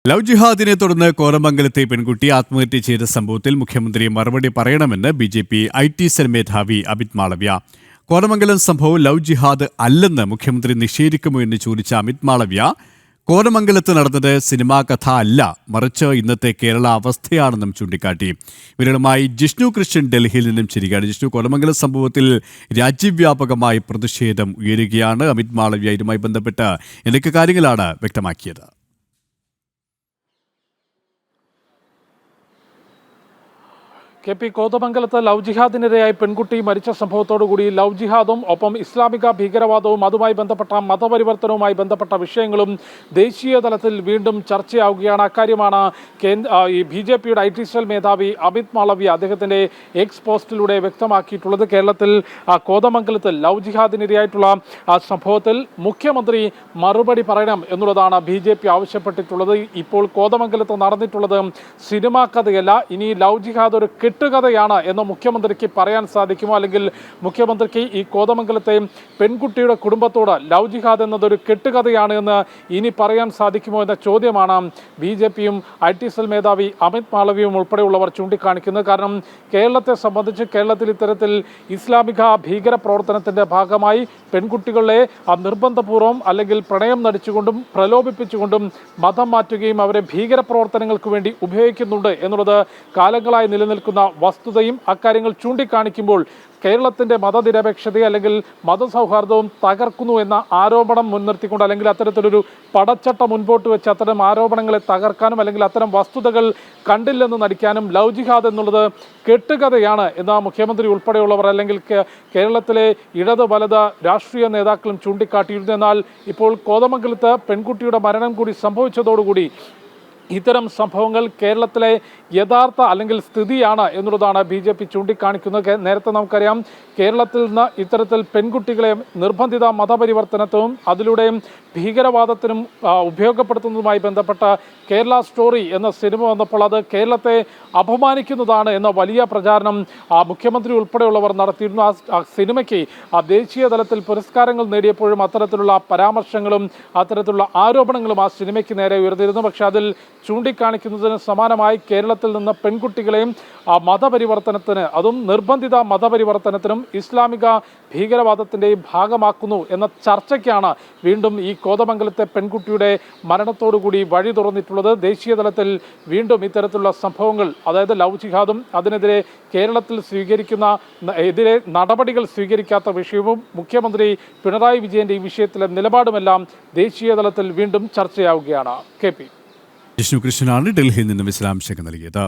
Love ജിഹാദിനെ തുടർന്ന് കോതമംഗലത്തെ പെൺകുട്ടി ആത്മഹത്യ ചെയ്ത സംഭവത്തിൽ മുഖ്യമന്ത്രി മറുപടി പറയണമെന്ന് BJP IT സെൽ മേധാവി അമിത് മാളവ്യ. കോതമംഗലം സംഭവം ലവ് ജിഹാദ് അല്ലെന്ന് മുഖ്യമന്ത്രി നിഷേധിക്കുമോ എന്ന് ചോദിച്ച അമിത് മാളവ്യ, കോതമംഗലത്ത് നടന്നത് സിനിമാ കഥ അല്ല, മറിച്ച് ഇന്നത്തെ കേരള അവസ്ഥയാണെന്നും ചൂണ്ടിക്കാട്ടി. ഇവരുമായി ജിഷ്ണു കൃഷ്ണൻ ഡൽഹിയിൽ നിന്നും ചിരിക്കുകയാണ്. ജിഷ്ണു, കോതമംഗലം സംഭവത്തിൽ രാജ്യവ്യാപകമായി പ്രതിഷേധം ഉയരുകയാണ്. അമിത് മാളവ്യ ഇതുമായി ബന്ധപ്പെട്ട് എന്തൊക്കെ കാര്യങ്ങളാണ് വ്യക്തമാക്കിയത്? KP കോതമംഗലത്ത് ലവ് ജിഹാദിനിരയായി പെൺകുട്ടി മരിച്ച സംഭവത്തോടുകൂടി ലവ് ജിഹാദും ഒപ്പം ഇസ്ലാമിക ഭീകരവാദവും അതുമായി ബന്ധപ്പെട്ട മതപരിവർത്തനവുമായി ബന്ധപ്പെട്ട വിഷയങ്ങളും ദേശീയ തലത്തിൽ വീണ്ടും ചർച്ചയാവുകയാണ്. അക്കാര്യമാണ് ഈ BJPയുടെ IT സെൽ മേധാവി അമിത് മാളവ്യ അദ്ദേഹത്തിൻ്റെ എക്സ് പോസ്റ്റിലൂടെ വ്യക്തമാക്കിയിട്ടുള്ളത്. കേരളത്തിൽ കോതമംഗലത്ത് ലവ് ജിഹാദിനിരയായിട്ടുള്ള സംഭവത്തിൽ മുഖ്യമന്ത്രി മറുപടി പറയണം എന്നുള്ളതാണ് BJP ആവശ്യപ്പെട്ടിട്ടുള്ളത്. ഇപ്പോൾ കോതമംഗലത്ത് നടന്നിട്ടുള്ളത് സിനിമാ കഥയല്ല, ഇനി ലവ് ജിഹാദ് ഒരു കെട്ടുകഥയാണ് എന്ന് മുഖ്യമന്ത്രിക്ക് പറയാൻ സാധിക്കുമോ? അല്ലെങ്കിൽ മുഖ്യമന്ത്രിക്ക് ഈ കോതമംഗലത്തെ പെൺകുട്ടിയുടെ കുടുംബത്തോട് ലവ് ജിഹാദ് എന്നതൊരു കെട്ടുകഥയാണ് എന്ന് ഇനി പറയാൻ സാധിക്കുമോ എന്ന ചോദ്യമാണ് BJPയും IT സെൽ മേധാവി അമിത് മാളവ്യയും ഉൾപ്പെടെയുള്ളവർ ചൂണ്ടിക്കാണിക്കുന്നത്. കാരണം കേരളത്തെ സംബന്ധിച്ച് കേരളത്തിൽ ഇത്തരത്തിൽ ഇസ്ലാമിക ഭീകര പ്രവർത്തനത്തിൻ്റെ ഭാഗമായി പെൺകുട്ടികളെ നിർബന്ധപൂർവ്വം അല്ലെങ്കിൽ പ്രണയം നടിച്ചുകൊണ്ടും പ്രലോഭിപ്പിച്ചുകൊണ്ടും മതം മാറ്റുകയും അവരെ ഭീകര പ്രവർത്തനങ്ങൾക്ക് വേണ്ടി ഉപയോഗിക്കുന്നുണ്ട് എന്നുള്ളത് കാലങ്ങളായി നിലനിൽക്കുന്ന വസ്തുതയും അക്കാര്യങ്ങൾ ചൂണ്ടിക്കാണിക്കുമ്പോൾ കേരളത്തിൻ്റെ മതനിരപേക്ഷതയെ അല്ലെങ്കിൽ മതസൗഹാർദ്ദവും തകർക്കുന്നു എന്ന ആരോപണം മുൻനിർത്തിക്കൊണ്ട് അല്ലെങ്കിൽ അത്തരത്തിലൊരു പടച്ചട്ട മുൻപോട്ട് വെച്ച് അത്തരം ആരോപണങ്ങളെ തകർക്കാനും അല്ലെങ്കിൽ അത്തരം വസ്തുതകൾ കണ്ടില്ലെന്ന് നടിക്കാനും ലവ് ജിഹാദ് എന്നുള്ളത് കെട്ടുകഥയാണ് എന്ന മുഖ്യമന്ത്രി ഉൾപ്പെടെയുള്ളവർ അല്ലെങ്കിൽ കേരളത്തിലെ ഇടത് വലത് രാഷ്ട്രീയ നേതാക്കളും ചൂണ്ടിക്കാട്ടിയിരുന്നു. എന്നാൽ ഇപ്പോൾ കോതമംഗലത്ത് പെൺകുട്ടിയുടെ മരണം കൂടി സംഭവിച്ചതോടുകൂടി ഇത്തരം സംഭവങ്ങൾ കേരളത്തിലെ യഥാർത്ഥ അല്ലെങ്കിൽ സ്ഥിതിയാണ് എന്നുള്ളതാണ് BJP ചൂണ്ടിക്കാണിക്കുന്നത്. നേരത്തെ നമുക്കറിയാം, കേരളത്തിൽ നിന്ന് ഇത്തരത്തിൽ പെൺകുട്ടികളെ നിർബന്ധിത മതപരിവർത്തനത്തിനും അതിലൂടെയും ഭീകരവാദത്തിനും ഉപയോഗപ്പെടുത്തുന്നതുമായി ബന്ധപ്പെട്ട കേരള സ്റ്റോറി എന്ന സിനിമ വന്നപ്പോൾ അത് കേരളത്തെ അപമാനിക്കുന്നതാണ് എന്ന വലിയ പ്രചാരണം മുഖ്യമന്ത്രി ഉൾപ്പെടെയുള്ളവർ നടത്തിയിരുന്നു. ആ സിനിമയ്ക്ക് ദേശീയ തലത്തിൽ പുരസ്കാരങ്ങൾ നേടിയപ്പോഴും അത്തരത്തിലുള്ള പരാമർശങ്ങളും അത്തരത്തിലുള്ള ആരോപണങ്ങളും ആ സിനിമയ്ക്ക് നേരെ ഉയർന്നിരുന്നു. പക്ഷെ അതിൽ ചൂണ്ടിക്കാണിക്കുന്നതിന് സമാനമായി കേരളത്തിൽ നിന്ന് പെൺകുട്ടികളെയും മതപരിവർത്തനത്തിന്, അതും നിർബന്ധിത മതപരിവർത്തനത്തിനും ഇസ്ലാമിക ഭീകരവാദത്തിൻ്റെയും ഭാഗമാക്കുന്നു എന്ന ചർച്ചയ്ക്കാണ് വീണ്ടും ഈ കോതമംഗലത്തെ പെൺകുട്ടിയുടെ മരണത്തോടുകൂടി വഴി തുറന്നിട്ടുള്ളത്. ദേശീയ തലത്തിൽ വീണ്ടും ഇത്തരത്തിലുള്ള സംഭവങ്ങൾ, അതായത് ലവ് ജിഹാദും അതിനെതിരെ കേരളത്തിൽ എതിരെ നടപടികൾ സ്വീകരിക്കാത്ത വിഷയവും മുഖ്യമന്ത്രി പിണറായി വിജയൻ്റെ ഈ വിഷയത്തിലെ നിലപാടുമെല്ലാം ദേശീയ തലത്തിൽ വീണ്ടും ചർച്ചയാവുകയാണ്. KP ജിഷ്ണു കൃഷ്ണനാണ് ഡൽഹിയിൽ നിന്ന് വിശദാംശങ്ങൾ നൽകിയത്.